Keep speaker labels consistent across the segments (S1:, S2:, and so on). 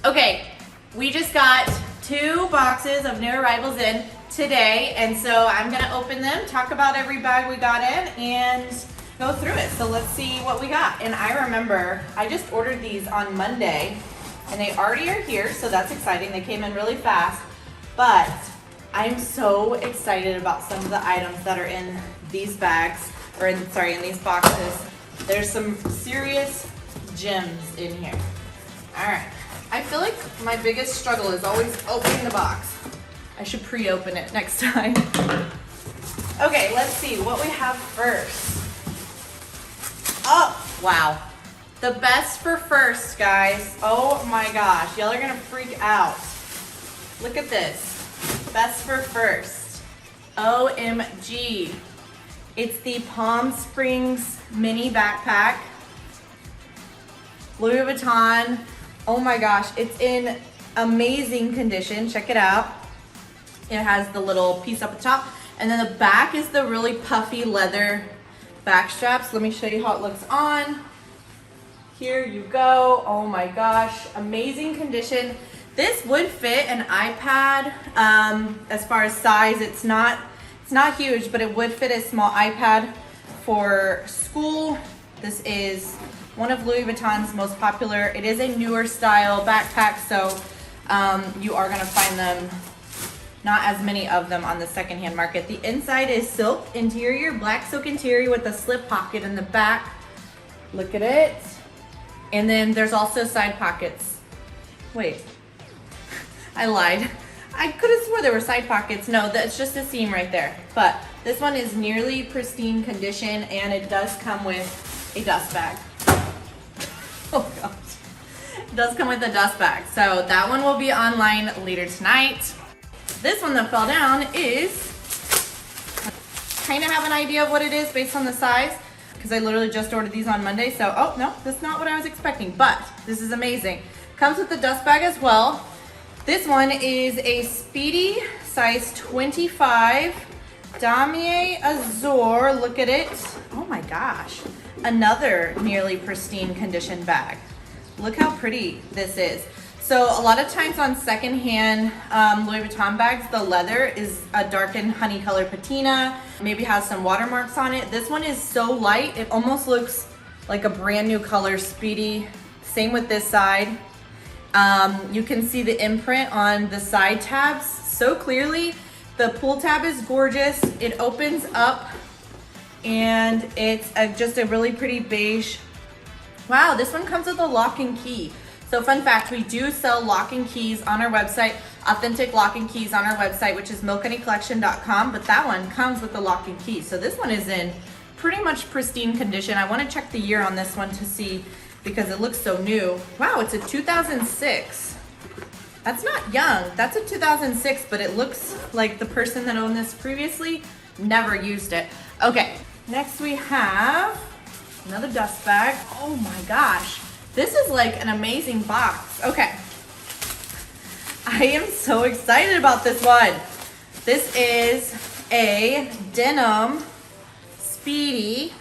S1: Okay, we just got 2 boxes of new arrivals in today, and so I'm gonna open them, talk about every bag we got in, and go through it. So let's see what we got. And I remember I just ordered these on Monday, and they already are here, so that's exciting. They came in really fast, but I'm so excited about some of the items that are in these bags, or in these boxes. There's some serious gems in here. All right. I feel like my biggest struggle is always opening the box. I should pre-open it next time. Okay, let's see what we have first. Oh, wow. The best for first, guys. Oh my gosh, y'all are gonna freak out. Look at this. Best for first. OMG. It's the Palm Springs mini backpack. Louis Vuitton. Oh my gosh, it's in amazing condition. Check it out. It has the little piece up at the top, and then the back is the really puffy leather back straps. Let me show you how it looks on. Here you go. Oh my gosh, amazing condition. This would fit an iPad. As far as size, it's not huge, but it would fit a small iPad for school. This is one of Louis Vuitton's most popular. It is a newer style backpack, so you are gonna find them, not as many of them on the secondhand market. The inside is silk interior, black silk interior with a slip pocket in the back. Look at it. And then there's also side pockets. Wait, I lied. I could have swore there were side pockets. No, that's just a seam right there. But this one is nearly pristine condition, and it does come with a dust bag. Oh gosh. It does come with a dust bag. So that one will be online later tonight. This one that fell down is, kind of have an idea of what it is based on the size, because I literally just ordered these on Monday. So, oh no, that's not what I was expecting, but this is amazing. Comes with the dust bag as well. This one is a Speedy size 25 Damier Azur. Look at it. Oh my gosh. Another nearly pristine condition bag. Look how pretty this is. So a lot of times on secondhand Louis Vuitton bags, the leather is a darkened honey color patina, maybe has some watermarks on it. This one is so light, it almost looks like a brand new color Speedy. Same with this side. You can see the imprint on the side tabs so clearly. The pull tab is gorgeous. It opens up, and it's just a really pretty beige. Wow, this one comes with a lock and key. So fun fact, we do sell lock and keys on our website, authentic lock and keys on our website, which is milkhoneycollection.com, but that one comes with the lock and key. So this one is in pretty much pristine condition. I want to check the year on this one to see, because it looks so new. Wow, it's a 2006. That's not young, that's a 2006, but it looks like the person that owned this previously never used it. Okay, next we have another dust bag. Oh my gosh, this is like an amazing box. Okay, I am so excited about this one. This is a denim Speedy.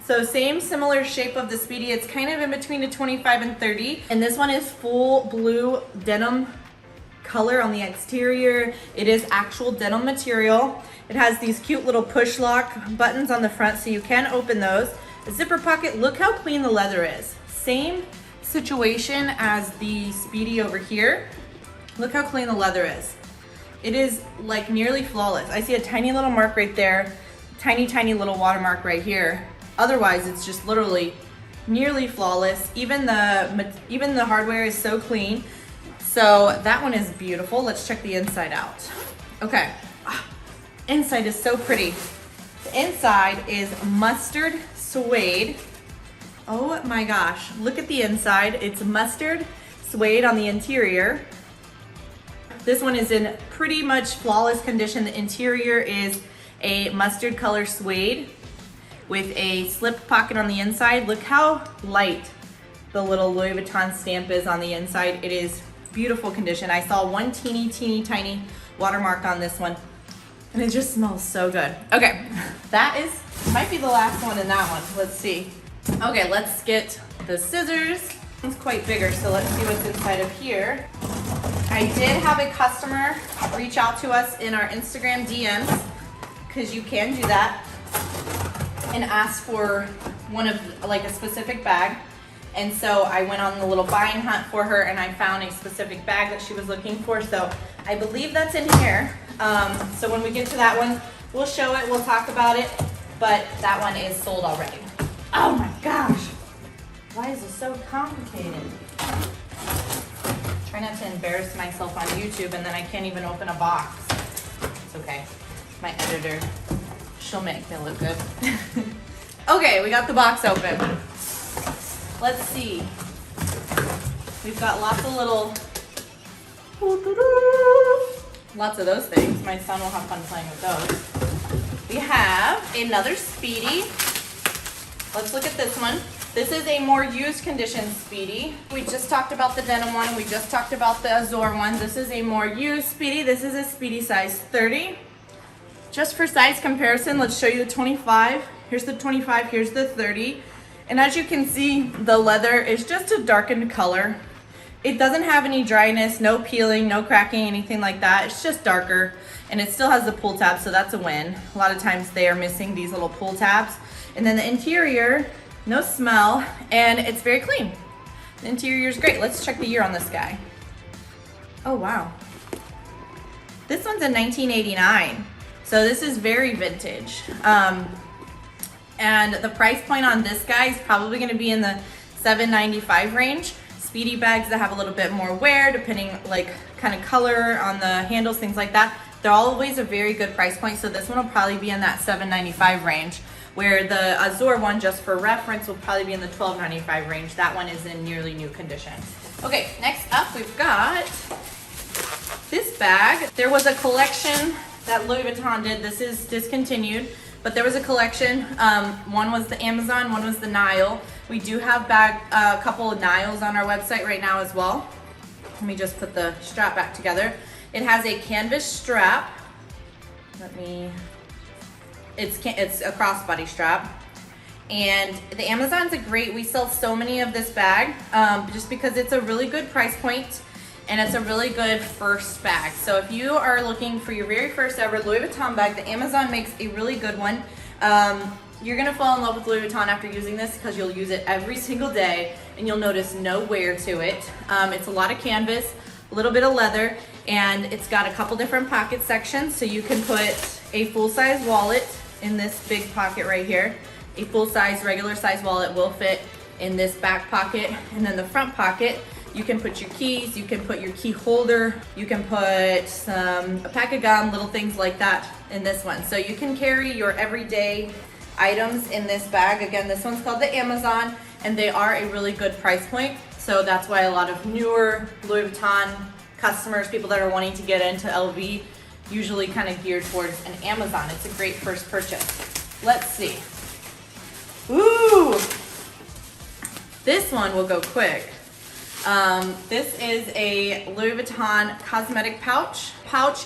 S1: So same similar shape of the Speedy. It's kind of in between a 25 and 30. And this one is full blue denim color on the exterior. It is actual denim material. It has these cute little push lock buttons on the front, so you can open those. A zipper pocket, look how clean the leather is. Same situation as the Speedy over here. Look how clean the leather is. It is like nearly flawless. I see a tiny little mark right there, tiny little watermark right here. Otherwise, it's just literally nearly flawless. Even the hardware is so clean. So that one is beautiful. Let's check the inside out. Okay, inside is so pretty. The inside is mustard suede. Oh my gosh, look at the inside. It's mustard suede on the interior. This one is in pretty much flawless condition. The interior is a mustard color suede with a slip pocket on the inside. Look how light the little Louis Vuitton stamp is on the inside. It is beautiful condition. I saw one teeny tiny watermark on this one, and it just smells so good. Okay, might be the last one in that one. Let's see. Okay, let's get the scissors. It's quite bigger, so let's see what's inside of here. I did have a customer reach out to us in our Instagram DMs, because you can do that, and ask for one of like a specific bag. And so I went on the little buying hunt for her, and I found a specific bag that she was looking for. So I believe that's in here. So when we get to that one, we'll show it, we'll talk about it, but that one is sold already. Oh my gosh, why is this so complicated? Try not to embarrass myself on YouTube and then I can't even open a box. It's okay, my editor, she'll make me look good. Okay, we got the box open. Let's see. We've got lots of little, lots of those things. My son will have fun playing with those. We have another Speedy. Let's look at this one. This is a more used condition Speedy. We just talked about the denim one. We just talked about the Azor one. This is a more used Speedy. This is a Speedy size 30. Just for size comparison, let's show you the 25. Here's the 25, here's the 30. And as you can see, the leather is just a darkened color. It doesn't have any dryness, no peeling, no cracking, anything like that. It's just darker, and it still has the pull tab, so that's a win. A lot of times they are missing these little pull tabs. And then the interior, no smell, and it's very clean. The interior is great. Let's check the year on this guy. Oh wow. This one's a 1989, so this is very vintage. And the price point on this guy is probably gonna be in the $7.95 range. Speedy bags that have a little bit more wear, depending like kind of color on the handles, things like that, they're always a very good price point. So this one will probably be in that $7.95 range, where the Azor one, just for reference, will probably be in the $12.95 range. That one is in nearly new condition. Okay, next up we've got this bag. There was a collection that Louis Vuitton did. This is discontinued, but there was a collection. One was the Amazon, one was the Nile. We do have a couple of Niles on our website right now as well. Let me just put the strap back together. It has a canvas strap. It's a crossbody strap. And the Amazon's we sell so many of this bag just because it's a really good price point and it's a really good first bag. So if you are looking for your very first ever Louis Vuitton bag, the Amazon makes a really good one. You're gonna fall in love with Louis Vuitton after using this because you'll use it every single day and you'll notice no wear to it. It's a lot of canvas, a little bit of leather, and it's got a couple different pocket sections, so you can put a full-size wallet in this big pocket right here. A full-size, regular size wallet will fit in this back pocket, and then the front pocket, you can put your keys, you can put your key holder, you can put a pack of gum, little things like that in this one. So you can carry your everyday items in this bag. Again, this one's called the Amazon, and they are a really good price point. So that's why a lot of newer Louis Vuitton customers, people that are wanting to get into LV, usually kind of geared towards an Amazon. It's a great first purchase. Let's see. Ooh, this one will go quick. This is a Louis Vuitton cosmetic pouch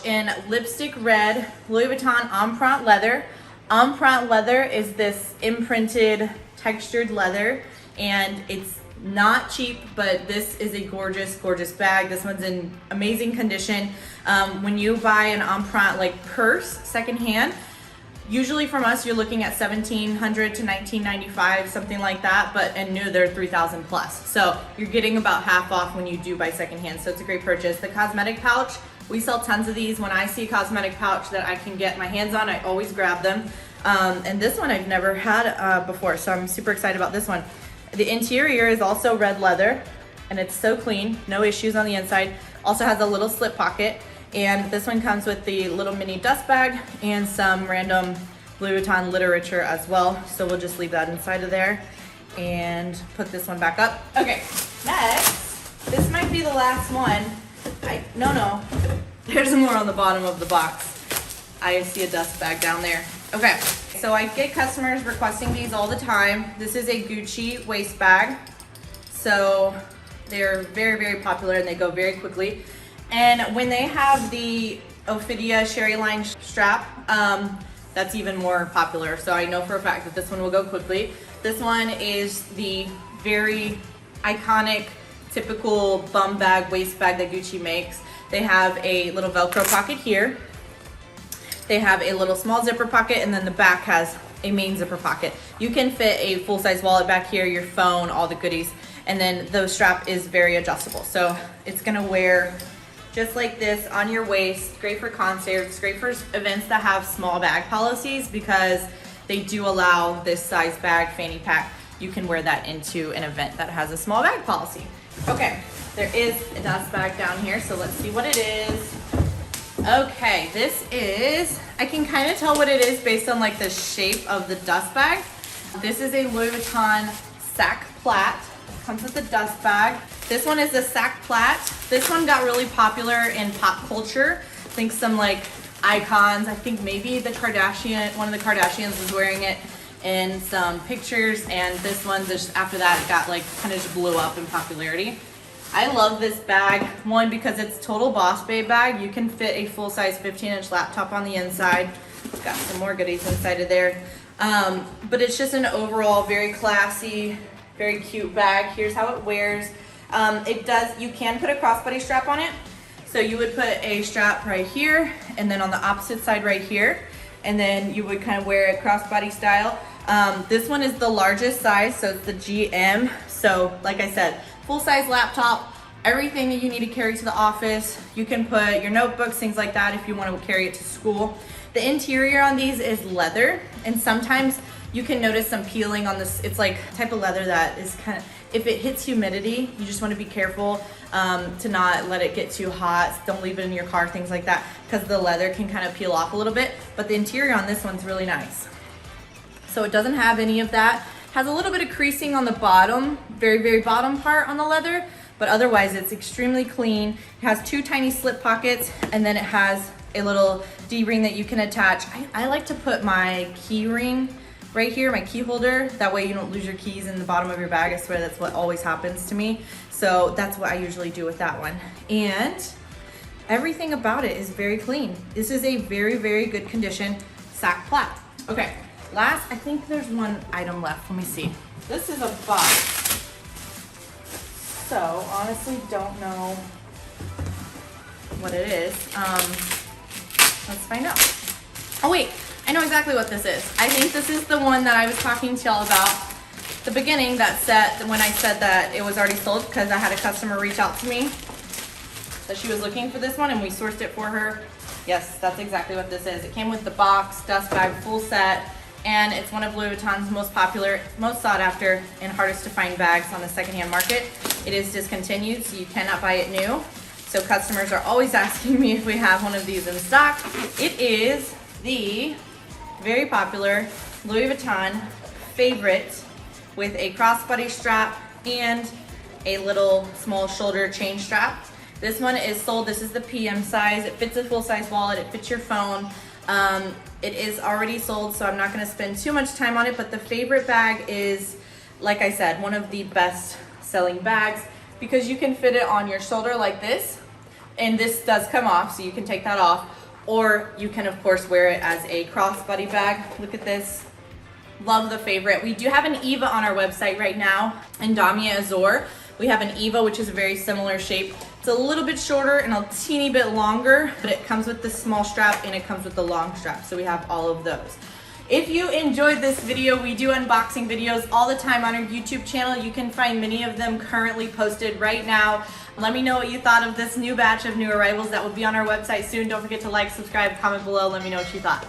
S1: in lipstick red, Louis Vuitton empreinte leather. Empreinte leather is this imprinted textured leather, and it's not cheap, but this is a gorgeous, gorgeous bag. This one's in amazing condition. When you buy an empreinte like purse secondhand, usually from us, you're looking at $1,700 to $1,995, something like that, and new, they're $3,000 plus. So you're getting about half off when you do buy secondhand, so it's a great purchase. The cosmetic pouch, we sell tons of these. When I see a cosmetic pouch that I can get my hands on, I always grab them. And this one I've never had before, so I'm super excited about this one. The interior is also red leather, and it's so clean, no issues on the inside. Also has a little slip pocket. And this one comes with the little mini dust bag and some random Louis Vuitton literature as well. So we'll just leave that inside of there and put this one back up. Okay, next, this might be the last one. No, there's more on the bottom of the box. I see a dust bag down there. Okay, so I get customers requesting these all the time. This is a Gucci waist bag. So they're very, very popular and they go very quickly. And when they have the Ophidia Sherry Line strap, that's even more popular. So I know for a fact that this one will go quickly. This one is the very iconic, typical bum bag, waist bag that Gucci makes. They have a little Velcro pocket here. They have a little small zipper pocket, and then the back has a main zipper pocket. You can fit a full-size wallet back here, your phone, all the goodies, and then the strap is very adjustable. So it's gonna wear just like this on your waist. Great for concerts, great for events that have small bag policies, because they do allow this size bag, fanny pack. You can wear that into an event that has a small bag policy. Okay, there is a dust bag down here, so let's see what it is. Okay, this is, I can kind of tell what it is based on like the shape of the dust bag. This is a Louis Vuitton sac plat. Comes with the dust bag. This one is the sac plat. This one got really popular in pop culture. I think some like icons, I think maybe one of the Kardashians was wearing it in some pictures, and this one just after that it got like kind of just blew up in popularity. I love this bag, one, because it's total boss babe bag. You can fit a full-size 15-inch laptop on the inside. It's got some more goodies inside of there. But it's just an overall very classy, very cute bag. Here's how it wears. You can put a crossbody strap on it. So you would put a strap right here, and then on the opposite side right here, and then you would kind of wear it crossbody style. This one is the largest size, so it's the GM. So like I said, full-size laptop, everything that you need to carry to the office. You can put your notebooks, things like that if you want to carry it to school. The interior on these is leather, and sometimes you can notice some peeling on this. It's like type of leather that is kind of, if it hits humidity, you just want to be careful to not let it get too hot. Don't leave it in your car, things like that, because the leather can kind of peel off a little bit. But the interior on this one's really nice. So it doesn't have any of that. Has a little bit of creasing on the bottom, very, very bottom part on the leather, but otherwise it's extremely clean. It has two tiny slip pockets, and then it has a little D-ring that you can attach. I like to put my key ring right here, my key holder. That way you don't lose your keys in the bottom of your bag. I swear that's what always happens to me. So that's what I usually do with that one. And everything about it is very clean. This is a very, very good condition sac plat. Okay. Last, I think there's one item left. Let me see. This is a box. So, honestly, don't know what it is. Let's find out. Oh, wait. I know exactly what this is. I think this is the one that I was talking to y'all about at the beginning, that set when I said that it was already sold, because I had a customer reach out to me that she was looking for this one, and we sourced it for her. Yes, that's exactly what this is. It came with the box, dust bag, full set. And it's one of Louis Vuitton's most popular, most sought after, and hardest to find bags on the secondhand market. It is discontinued, so you cannot buy it new. So customers are always asking me if we have one of these in stock. It is the very popular Louis Vuitton favorite with a crossbody strap and a little small shoulder chain strap. This one is sold. This is the PM size. It fits a full-size wallet. It fits your phone. It is already sold, so I'm not going to spend too much time on it, but the favorite bag is, like I said, one of the best selling bags, because you can fit it on your shoulder like this, and this does come off, so you can take that off, or you can of course wear it as a crossbody bag. Look at this. Love the favorite. We do have an Eva on our website right now in Damier Azur. We have an Eva, which is a very similar shape. It's a little bit shorter and a teeny bit longer, but it comes with the small strap and it comes with the long strap. So we have all of those. If you enjoyed this video, we do unboxing videos all the time on our YouTube channel. You can find many of them currently posted right now. Let me know what you thought of this new batch of new arrivals that will be on our website soon. Don't forget to like, subscribe, comment below. Let me know what you thought.